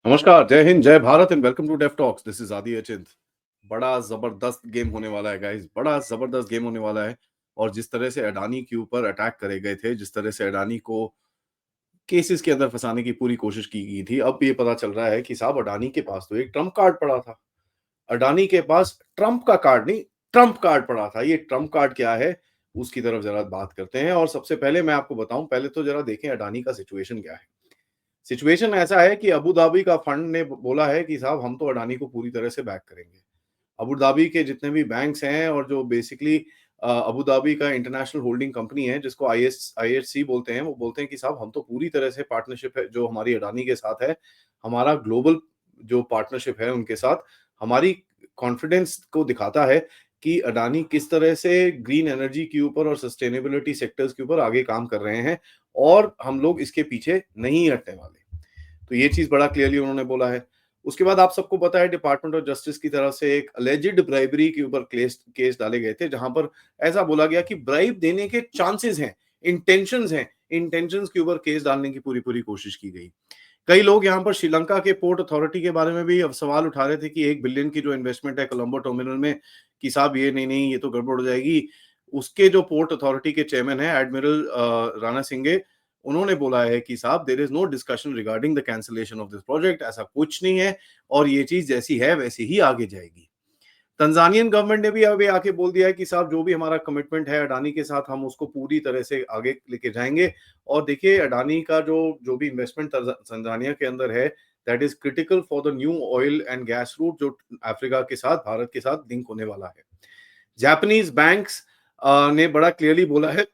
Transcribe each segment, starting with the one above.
नमस्कार, जय हिंद, जय Bharat and welcome to deaf talks. This is Aadi Achint. बड़ा ज़बरदस्त गेम होने वाला है गाइस, बड़ा ज़बरदस्त गेम होने वाला है। और जिस तरह से अडानी के ऊपर अटैक करे गए थे, जिस तरह से अडानी को केसेस के अंदर फँसाने की पूरी कोशिश की गई थी, अब ये पता चल रहा है कि साहब अडानी के पास तो एक ट्रम्प कार्ड पड़ा था। अडानी के पास ट्रम्प का कार्ड नहीं, ट्रम्प कार्ड पड़ा था। ये ट्रम्प कार्ड क्या है, उसकी तरफ ज़रा बात करते हैं। और सबसे पहले मैं आपको बताऊँ, पहले तो ज़रा देखें अडानी का सिचुएशन क्या है। सिचुएशन ऐसा है कि अबू धाबी का फंड ने बोला है कि साहब हम तो अडानी को पूरी तरह से बैक करेंगे। अबू धाबी के जितने भी बैंक्स हैं और जो बेसिकली अबू धाबी का इंटरनेशनल होल्डिंग कंपनी है जिसको आईएचसी बोलते हैं, वो बोलते हैं कि साहब हम तो पूरी तरह से पार्टनरशिप है जो हमारी अडानी के साथ है, हमारा ग्लोबल जो पार्टनरशिप है उनके साथ, हमारी कॉन्फिडेंस को दिखाता है कि अडानी किस तरह से ग्रीन एनर्जी के ऊपर और सस्टेनेबिलिटी सेक्टर्स के ऊपर आगे काम कर रहे हैं और हम लोग इसके पीछे नहीं हटने वाले। तो ये चीज़ बड़ा क्लियरली उन्होंने बोला है। उसके बाद आप सबको पता है डिपार्टमेंट ऑफ जस्टिस की तरफ से एक अलेज्ड ब्राइबरी के ऊपर केस केस डाले गए थे, जहां पर ऐसा बोला गया कि ब्राइब देने के चांसेस हैं, इंटेंशंस हैं, इंटेंशंस के ऊपर केस डालने की पूरी-पूरी कोशिश की गई। कई लोग यहाँ पर श्रीलंका के पोर्ट अथॉरिटी के बारे में भी अब सवाल उठा रहे थे कि 1 बिलियन की जो इन्वेस्टमेंट है कोलंबो टर्मिनल में, कि साहब ये नहीं, ये तो गड़बड़ हो जाएगी। उसके जो पोर्ट अथॉरिटी के चेयरमैन हैं एडमिरल राणा सिंघे, उन्होंने बोला है कि साहब there is no discussion regarding the cancellation of this project, ऐसा कुछ नहीं है और ये चीज जैसी है वैसी ही आगे जाएगी। तंजानियन गवर्नमेंट ने भी अभी आके बोल दिया है कि साहब जो भी हमारा कमिटमेंट है अडानी के साथ हम उसको पूरी तरह से आगे लेके जाएंगे। और देखिए अडानी का जो जो भी इन्वेस्टमेंट तंजानिया के अंदर है, that is critical for the new oil and gas route जो अफ्रीका के साथ भारत के साथ लिंक होने वाला है। जापानीज बैंक्स ने बड़ा क्लियरली बोला है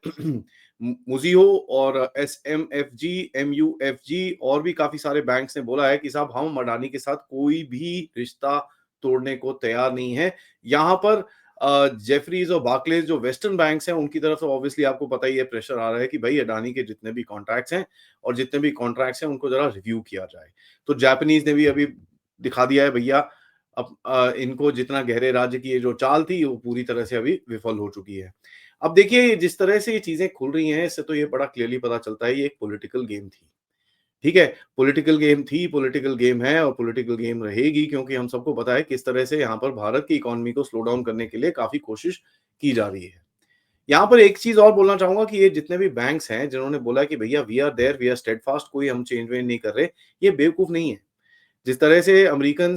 मुजियो और एसएमएफजी, एमयूएफजी और भी काफी सारे बैंक्स ने बोला है कि साहब हम अडानी के साथ कोई भी रिश्ता तोड़ने को तैयार नहीं है। यहाँ पर जेफरीज और बार्कलेज जो वेस्टर्न बैंक्स हैं उनकी तरफ से ऑब्वियसली आपको पता ही है प्रेशर आ रहा है कि भाई अडानी के जितने भी कॉन्ट्रैक्ट्स हैं और जितने भी कॉन्ट्रैक्ट्स हैं उनको जरा रिव्यू किया जाए। तो जापानीज ने भी अभी दिखा दिया है भैया, अब इनको जितना गहरे राज्य की ये जो चाल थी वो पूरी तरह से अभी विफल हो चुकी है। अब देखिए जिस तरह से ये चीजें खुल रही हैं इससे तो ये बड़ा क्लियरली पता चलता है ये एक पॉलिटिकल गेम थी। ठीक है, पॉलिटिकल गेम थी, पॉलिटिकल गेम है और पॉलिटिकल गेम रहेगी, क्योंकि हम सबको पता है किस तरह से यहाँ पर भारत की इकोनॉमी को स्लो डाउन करने के लिए काफी कोशिश की जा रही है। यहाँ पर एक चीज और बोलना चाहूंगा कि ये जितने भी बैंक्स हैं जिन्होंने बोला कि भैया we are there, we are steadfast, कोई हम चेंज वेंज नहीं कर रहे, ये बेवकूफ नहीं है। जिस तरह से अमेरिकन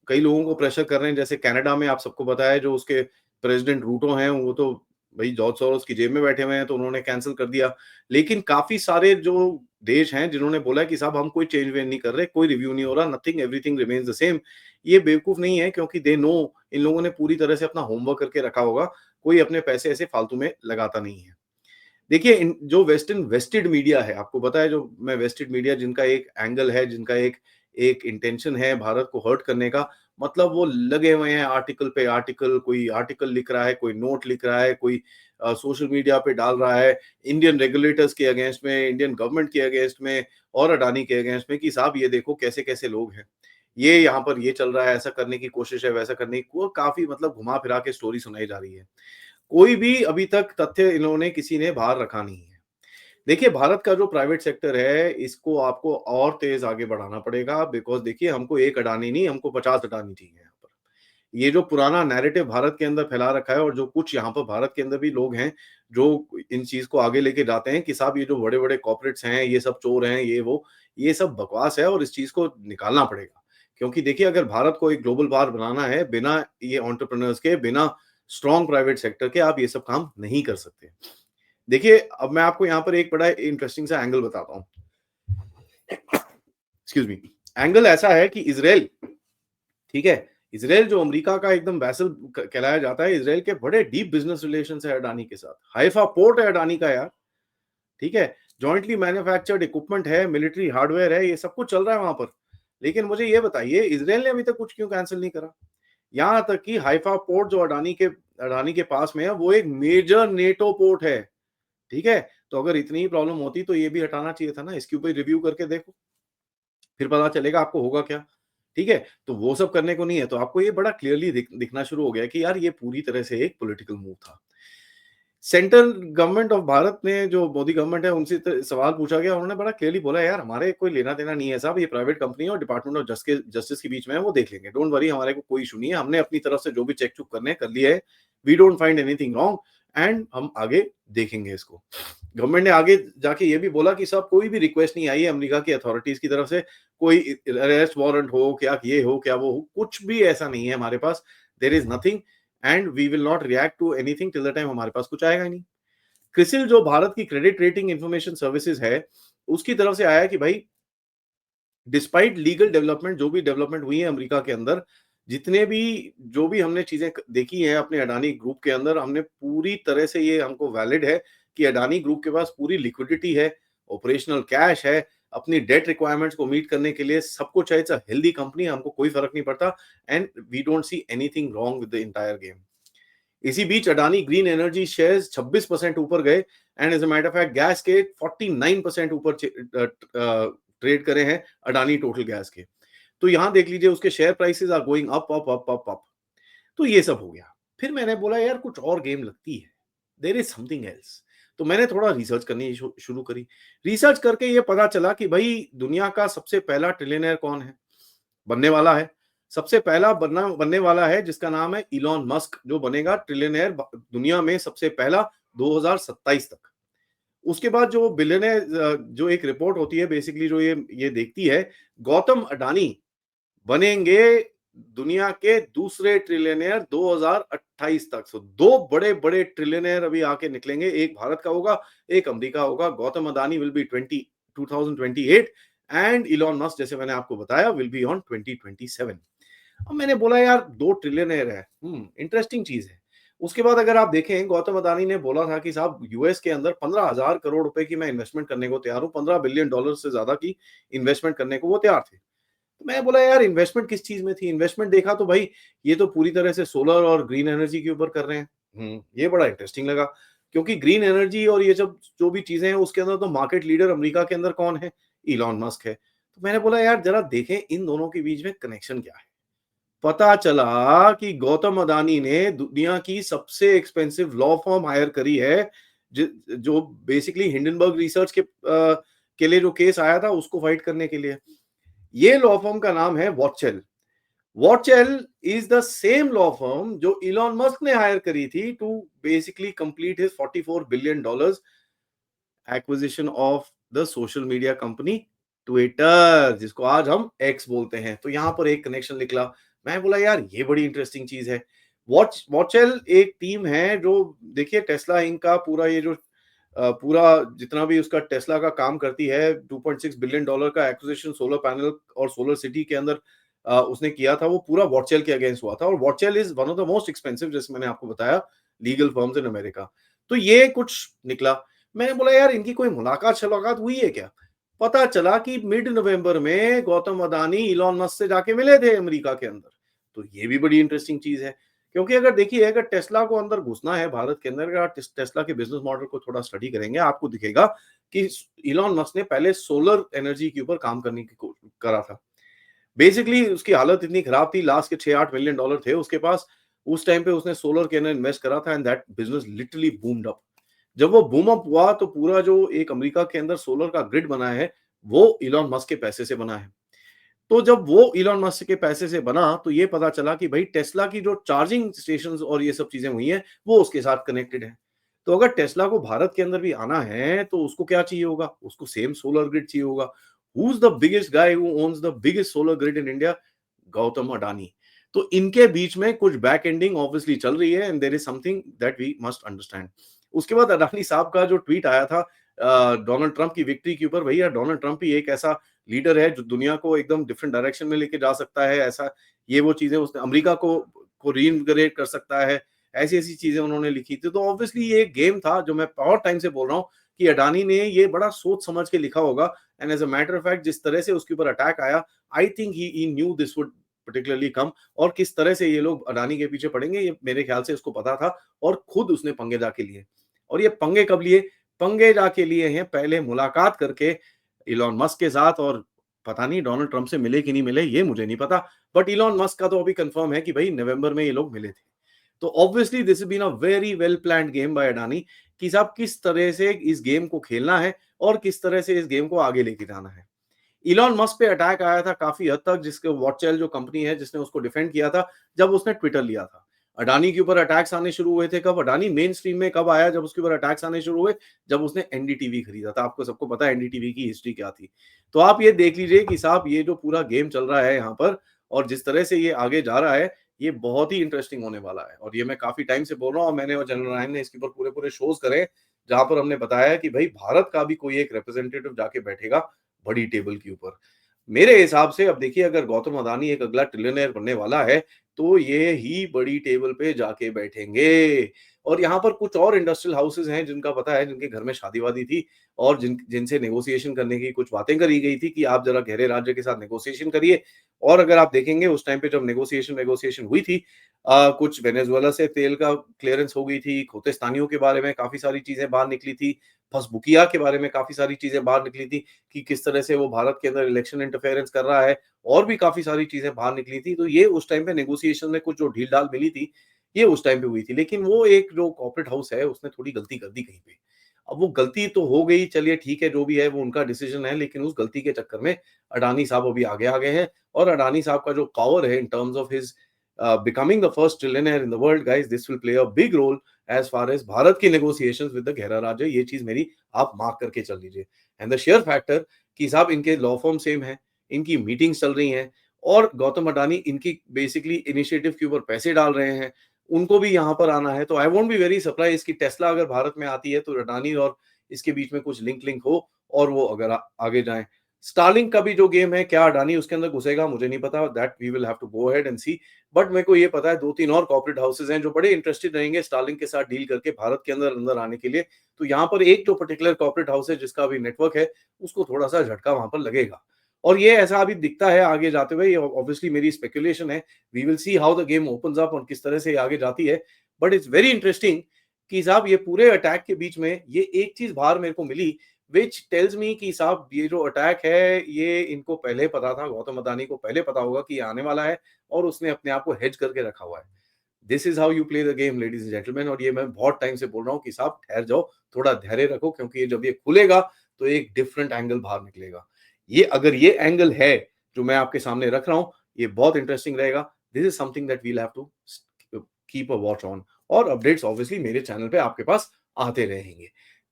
कई लोगों को प्रेशर कर रहे हैं, जैसे कनाडा में आप सबको पता है जो उसके प्रेसिडेंट रूटो हैं वो तो भाई जॉर्ज सोरोस की जेब में बैठे हुए हैं तो उन्होंने कैंसिल कर दिया। लेकिन काफी सारे जो देश हैं जिन्होंने बोला है कि साहब हम कोई चेंज वेंज नहीं कर रहे, कोई रिव्यू नहीं हो रहा, nothing, everything remains the same, ये बेवकूफ नहीं है, क्योंकि दे नो इन लोगों ने पूरी तरह से अपना होमवर्क करके रखा होगा, कोई अपने पैसे ऐसे फालतू में लगाता नहीं है। देखिए जो वेस्टर्न वेस्टेड मीडिया है, आपको पता है जो मैं वेस्टेड मीडिया जिनका एक एंगल है, जिनका एक एक इंटेंशन है भारत को हर्ट करने का, मतलब वो लगे हुए हैं आर्टिकल पे आर्टिकल, कोई आर्टिकल लिख रहा है, कोई नोट लिख रहा है, कोई सोशल मीडिया पे डाल रहा है इंडियन रेगुलेटर्स के अगेंस्ट में, इंडियन गवर्नमेंट के अगेंस्ट में और अडानी के अगेंस्ट में कि साहब ये देखो कैसे कैसे लोग हैं, ये यहाँ पर ये चल रहा है, ऐसा करने की कोशिश है, वैसा करने की, वो काफी मतलब घुमा फिरा के स्टोरी सुनाई जा रही है। कोई भी अभी तक तथ्य इन्होंने किसी ने बाहर रखा नहीं है। देखिए भारत का जो प्राइवेट सेक्टर है इसको आपको और तेज आगे बढ़ाना पड़ेगा, बिकॉज़ देखिए हमको एक अडानी नहीं, हमको 50 अडानी चाहिए यहाँ पर। ये जो पुराना नैरेटिव भारत के अंदर फैला रखा है और जो कुछ यहाँ पर भारत के अंदर भी लोग हैं जो इन चीज़ को आगे लेके जाते हैं कि साहब ये जो बड़े-बड़े कॉर्पोरेट्स हैं, ये सब चोर हैं, ये सब बकवास है और इस चीज़ को निकालना पड़ेगा। क्योंकि देखिए अगर भारत को एक ग्लोबल पावर बनाना है, बिना ये एंटरप्रेन्योर्स के, बिना स्ट्रॉन्ग प्राइवेट सेक्टर के आप ये सब काम नहीं कर सकते। देखिए, अब मैं आपको यहाँ पर एक बड़ा इंटरेस्टिंग सा एंगल बताता हूँ। Excuse me. एंगल ऐसा है कि इज़राइल, ठीक है? इज़राइल जो अमेरिका का एकदम वैसल क कहलाया जाता है, इज़राइल के बड़े डीप बिज़नेस रिलेशंस है अडानी के साथ। हाइफा पोर्ट है अडानी का यार, ठीक है? जॉइंटली मैन्युफैक्चर्ड इक्विपमेंट है, मिलिट्री हार्डवेयर है, ये सब कुछ चल रहा है वहाँ पर। लेकिन मुझे ये बताइए इज़राइल ने अभी तक कुछ क्यों कैंसल नहीं करा? यहाँ तक कि हाइफा पोर्ट जो अडानी के पास में है, वो एक मेजर नेटो पोर्ट है। ठीक है? तो अगर इतनी ही प्रॉब्लम होती तो ये भी हटाना चाहिए था ना, इसके ऊपर रिव्यू करके देखो, फिर पता चलेगा आपको होगा क्या। ठीक है? तो वो सब करने को नहीं है, तो आपको ये बड़ा क्लियरली दिखना शुरू हो गया है कि यार ये पूरी तरह से एक पॉलिटिकल मूव था। सेंट्रल गवर्नमेंट ऑफ भारत ने जो मोदी गवर्नमेंट है उनसे सवाल पूछा गया, उन्होंने बड़ा क्लियरली बोला यार हमारे कोई लेना देना नहीं है साहब, ये प्राइवेट कंपनी है और डिपार्टमेंट ऑफ जस्टिस के बीच में है, वो देख लेंगे, डोंट वरी, हमारे को कोई इशू नहीं है, हमने अपनी तरफ से जो भी चेक चुक करने हैं कर लिया है, we don't find anything wrong and हम आगे देखेंगे इसको। गवर्नमेंट ने आगे जाके ये भी बोला कि साहब कोई भी रिक्वेस्ट नहीं आई है अमेरिका की अथॉरिटीज की तरफ से, कोई अरेस्ट वारंट हो, क्या ये हो क्या वो हो, कुछ भी ऐसा नहीं है हमारे पास, there is nothing and we will not react to anything till the time हमारे पास कुछ आएगा ही नहीं। क्रिसिल जो भारत की क्रेडिट रेटिंग इंफॉर्मेशन सर्विसेज है, उसकी तरफ से आया कि भाई डिस्पाइट लीगल डेवलपमेंट, जो भी डेवलपमेंट हुई है अमेरिका के अंदर, जितने भी जो भी हमने चीजें देखी हैं अपने अडानी ग्रुप के अंदर, हमने पूरी तरह से ये हमको वैलिड है कि अडानी ग्रुप के पास पूरी लिक्विडिटी है, ऑपरेशनल कैश है, अपनी डेट रिक्वायरमेंट्स को मीट करने के लिए सब कुछ है, इट्स अ हेल्दी कंपनी, हमको कोई फर्क नहीं पड़ता and we don't see anything wrong with the entire game. इसी बीच अडानी ग्रीन एनर्जी शेयर्स 26% ऊपर गए and as a matter of fact gas के 49% ऊपर ट्रेड करे हैं अडानी टोटल गैस के। तो यहां देख लीजिए उसके share prices are going up up up up up. तो ये सब हो गया। फिर मैंने बोला यार कुछ और गेम लगती है, देयर इज समथिंग एल्स। तो मैंने थोड़ा रिसर्च करनी शुरू करी। रिसर्च करके ये पता चला कि भाई दुनिया का सबसे पहला ट्रिलियनर कौन है, बनने वाला है। सबसे पहला बनने वाला है जिसका नाम है इलॉन मस्क, जो बनेगा ट्रिलियनर दुनिया में सबसे पहला 2027 तक। उसके बाद जो बिलियनर, जो एक रिपोर्ट होती है बेसिकली जो ये देखती है, गौतम अडानी बनेंगे दुनिया के दूसरे ट्रिलियनर 2028 तक। सो दो बड़े बड़े ट्रिलियनर अभी आके निकलेंगे, एक भारत का होगा, एक अमेरिका होगा। Gautam Adani will be 2028 and Elon Musk जैसे मैंने आपको बताया विल बी ऑन 2027। अब मैंने बोला यार 2 ट्रिलियनर है, इंटरेस्टिंग चीज है। उसके बाद अगर आप देखें, गौतम अदानी ने बोला था कि साहब यूएस के अंदर 15,000 करोड़ रुपए की मैं इन्वेस्टमेंट करने को तैयार हूं, $15 बिलियन से ज्यादा की इन्वेस्टमेंट करने को वो तैयार थे। तो मैं बोला यार इन्वेस्टमेंट किस चीज में थी, इन्वेस्टमेंट देखा तो भाई ये तो पूरी तरह से सोलर और ग्रीन एनर्जी के ऊपर कर रहे हैं। ये बड़ा इंटरेस्टिंग लगा, क्योंकि ग्रीन एनर्जी और ये सब जो भी चीजें हैं उसके अंदर तो मार्केट लीडर अमेरिका के अंदर कौन है, इलॉन मस्क है। तो मैंने बोला यार जरा देखें इन दोनों के बीच में कनेक्शन क्या है। पता चला कि गौतम अदानी ने दुनिया की सबसे एक्सपेंसिव लॉ फर्म हायर करी है, जो बेसिकली हिंडनबर्ग रिसर्च के लिए जो केस आया था उसको फाइट करने के लिए। ये लॉ फर्म का नाम है वॉटचेल। वॉटचेल is the same law firm जो इलॉन मस्क ने हायर करी थी to basically complete his $44 billion acquisition of the social media company Twitter, जिसको आज हम एक्स बोलते हैं। तो यहां पर एक कनेक्शन निकला। मैं बोला यार ये बड़ी इंटरेस्टिंग चीज है। वॉचेल एक टीम है जो, देखिए टेस्ला इंक का पूरा ये जो पूरा जितना भी उसका टेस्ला का काम करती है, $2.6 बिलियन का एक्विजिशन सोलर पैनल और सोलर सिटी के अंदर उसने किया था, वो पूरा वॉटचेल के अगेंस्ट हुआ था। और वॉटचेल is one of the most expensive, जैसे मैंने आपको बताया, लीगल फर्म्स इन अमेरिका। तो ये कुछ निकला। मैंने बोला यार इनकी कोई मुलाकात शलाकात हुई है क्या। पता चला कि मिड नवंबर में गौतम अदानी इलॉन मस्क से जाके मिले थे अमेरिका के अंदर। तो ये भी बड़ी इंटरेस्टिंग चीज है, क्योंकि अगर देखिए अगर टेस्ला को अंदर घुसना है भारत के अंदर, अगर आप टेस्ला के बिजनेस मॉडल को थोड़ा स्टडी करेंगे आपको दिखेगा कि इलॉन मस्क ने पहले सोलर एनर्जी के ऊपर काम करने की करा था। बेसिकली उसकी हालत इतनी खराब थी, लास्ट के $6-8 मिलियन थे उसके पास। उस टाइम पे उसने सोलर के अंदर इन्वेस्ट करा था and that business literally boomed up. जब वो बूम अप हुआ तो पूरा जो एक अमेरिका के अंदर सोलर का ग्रिड बना है वो इलॉन मस्क के पैसे से बना है। तो जब वो इलॉन मस्क के पैसे से बना तो ये पता चला कि भाई टेस्ला की जो चार्जिंग स्टेशंस और ये सब चीजें हुई हैं वो उसके साथ कनेक्टेड है। तो अगर टेस्ला को भारत के अंदर भी आना है तो उसको क्या चाहिए होगा, उसको सेम सोलर ग्रिड चाहिए होगा। Who is the biggest guy who owns the biggest solar grid in India, Gautam Adani. तो इनके बीच में कुछ बैक एंडिंग ऑब्वियसली चल रही है and there is something that we must understand. उसके बाद अडानी साहब का जो ट्वीट आया था डोनाल्ड ट्रंप की विक्ट्री के ऊपर, भैया डोनाल्ड ट्रंप ही एक ऐसा लीडर है जो दुनिया को एकदम डिफरेंट डायरेक्शन में लेके जा सकता है, ऐसा ये वो चीजें उसने अमेरिका को रीइन्विगोरेट कर सकता है, ऐसी ऐसी चीजें उन्होंने लिखी थी। तो ऑब्वियसली ये एक गेम था जो मैं बहुत टाइम से बोल रहा हूँ कि अडानी ने ये बड़ा सोच समझ के लिखा होगा and as a matter of fact जिस तरह से उसके ऊपर अटैक आया, I think he knew this would particularly come. और किस तरह से ये लोग अडानी के पीछे पड़ेंगे ये मेरे ख्याल से उसको पता था और खुद उसने पंगे जाके लिए। और ये पंगे कब लिए, पंगे जाके लिए हैं पहले मुलाकात करके इलॉन मस्क के साथ। और पता नहीं डोनाल्ड ट्रंप से मिले कि नहीं मिले ये मुझे नहीं पता, बट इलॉन मस्क का तो अभी कंफर्म है कि भाई नवंबर में ये लोग मिले थे। तो obviously this has been a very well planned game by Adani कि साहब किस तरह से इस गेम को खेलना है और किस तरह से इस गेम को आगे लेके जाना है। इलॉन मस्क पे अटैक आया था काफी हद तक, जिसके वॉचेल जो कंपनी है जिसने उसको डिफेंड किया था जब उसने ट्विटर लिया था। अडानी के ऊपर अटैक्स आने शुरू हुए थे कब? अडानी मेन स्ट्रीम में कब आया जब उसके ऊपर अटैक्स आने शुरू हुए? जब उसने एनडीटीवी खरीदा था। आपको सबको पता है एनडीटीवी की हिस्ट्री क्या थी। तो आप ये देख लीजिए कि साहब ये जो पूरा गेम चल रहा है यहाँ पर और जिस तरह से ये आगे जा रहा है, ये बहुत ही इंटरेस्टिंग होने वाला है। और ये मैं काफी टाइम से बोल रहा हूँ, मैंने और जनरल रायन ने इसके ऊपर पूरे पूरे शोज करे जहां पर हमने बताया कि भाई भारत का भी कोई एक रिप्रेजेंटेटिव जाके बैठेगा बड़ी टेबल के ऊपर। मेरे हिसाब से अब देखिए, अगर गौतम अदानी एक अगला ट्रिलियनेयर बनने वाला है, तो ये ही बड़ी टेबल पे जाके बैठेंगे। और यहाँ पर कुछ और इंडस्ट्रियल हाउसेज हैं जिनका पता है, जिनके घर में शादी-वादी थी और जिनसे नेगोशिएशन करने की कुछ बातें करी गई थी कि आप जरा गहरे राज्य के साथ नेगोशिएशन करिए। और अगर आप देखेंगे उस टाइम पे जब नेगोशिएशन वेगोशिएशन हुई थी, कुछ वेनेजुएला से तेल का क्लीयरेंस हो गई थी, खोतेस्तानियों के बारे में काफ़ी सारी चीज़ें बाहर निकली थी, पसबुकिया के बारे में काफ़ी सारी चीज़ें बाहर निकली थी कि किस तरह से वो भारत के अंदर इलेक्शन इंटरफेरेंस कर रहा है, और भी काफ़ी सारी चीज़ें बाहर निकली थी। तो ये उस टाइम पे नेगोशिएशन में कुछ जो ढील-ढाल मिली थी, ये उस टाइम पे हुई थी। लेकिन वो एक जो कॉर्पोरेट हाउस है, उसने थोड़ी गलती कर दी कहीं पे। अब वो गलती तो हो गई, चलिए ठीक है, जो भी है वो उनका डिसीजन है, लेकिन उस गलती के चक्कर में अडानी साहब अभी आगे आ गए हैं। और अडानी साहब का जो पावर है in terms of his becoming the first trillionaire in the world, guys, this will play a big role as far as Bharat की negotiations with the घेरा राज्य। ये चीज मेरी आप मार्क करके चल लीजिए। एंड द शेयर फैक्टर कि साहब इनके लॉ फॉर्म सेम है, इनकी मीटिंग्स चल रही हैं और गौतम अडानी इनकी बेसिकली इनिशिएटिव के ऊपर पैसे डाल रहे हैं, उनको भी यहाँ पर आना है। तो I won't be very surprise कि टेस्ला अगर भारत में आती है तो अडानी और इसके बीच में कुछ लिंक लिंक हो और वो अगर आगे जाएं। स्टारलिंक का भी जो गेम है, क्या अडानी उसके अंदर घुसेगा मुझे नहीं पता, that we will have to go ahead and see. But मेरे को ये पता है 2-3 और कॉर्पोरेट हाउसेज हैं जो बड़े इंटरेस्टेड रहेंगे स्टारलिंक के साथ डील करके भारत के अंदर अंदर आने के लिए। तो यहाँ पर एक जो पर्टिकुलर कॉर्पोरेट हाउस है जिसका अभी नेटवर्क है, उसको थोड़ा-सा झटका वहाँ पर लगेगा। और ये ऐसा अभी दिखता है आगे जाते हुए, ये ऑब्वियसली मेरी स्पेकुलेशन है। We will see how the game opens up और किस तरह से ये आगे जाती है। बट इट्स वेरी इंटरेस्टिंग कि साहब ये पूरे अटैक के बीच में ये एक चीज़ बाहर मेरे को मिली, व्हिच टेल्स मी कि साहब ये जो अटैक है, ये इनको पहले पता था, गौतम अदानी को पहले पता होगा कि ये आने वाला है और उसने अपने आप को हेज करके रखा हुआ है। This is how you play the game ladies and gentleman. और ये मैं बहुत टाइम से बोल रहा हूँ कि साहब ठहर जाओ, थोड़ा धैर्य रखो, क्योंकि ये जब ये खुलेगा तो एक डिफरेंट एंगल बाहर निकलेगा। ये अगर ये एंगल है जो मैं आपके सामने रख रहा हूँ, ये बहुत इंटरेस्टिंग रहेगा। This is something that we'll have to keep a watch on. और अपडेट्स ऑब्वियसली मेरे चैनल पे आपके पास आते रहेंगे।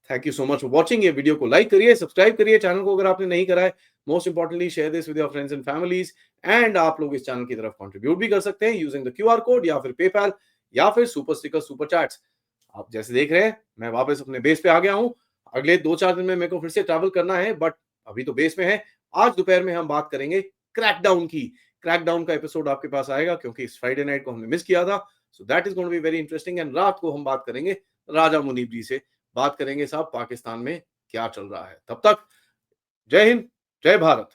Thank you so much for watching. ये वीडियो को लाइक करिए, सब्सक्राइब करिए चैनल को अगर आपने नहीं करा है। Most importantly share this with your friends and families. And आप लोग इस चैनल की तरफ कंट्रीब्यूट भी कर सकते हैं यूजिंग द क्यूआर कोड या फिर पेपैल या फिर सुपर स्टिकर सुपर चैट्स। आप जैसे देख रहे हैं मैं वापस अपने बेस पे आ गया हूं। अगले 2-4 दिन में मेरे को फिर से ट्रैवल करना है, बट अभी तो बेस में है। आज दोपहर में हम बात करेंगे क्रैकडाउन की। क्रैकडाउन का एपिसोड आपके पास आएगा क्योंकि इस फ्राइडे नाइट को हमने मिस किया था। So that is going to be very interesting. And रात को हम बात करेंगे राजा मुनीब जी से, बात करेंगे साहब पाकिस्तान में क्या चल रहा है। तब तक जय हिंद, जय भारत।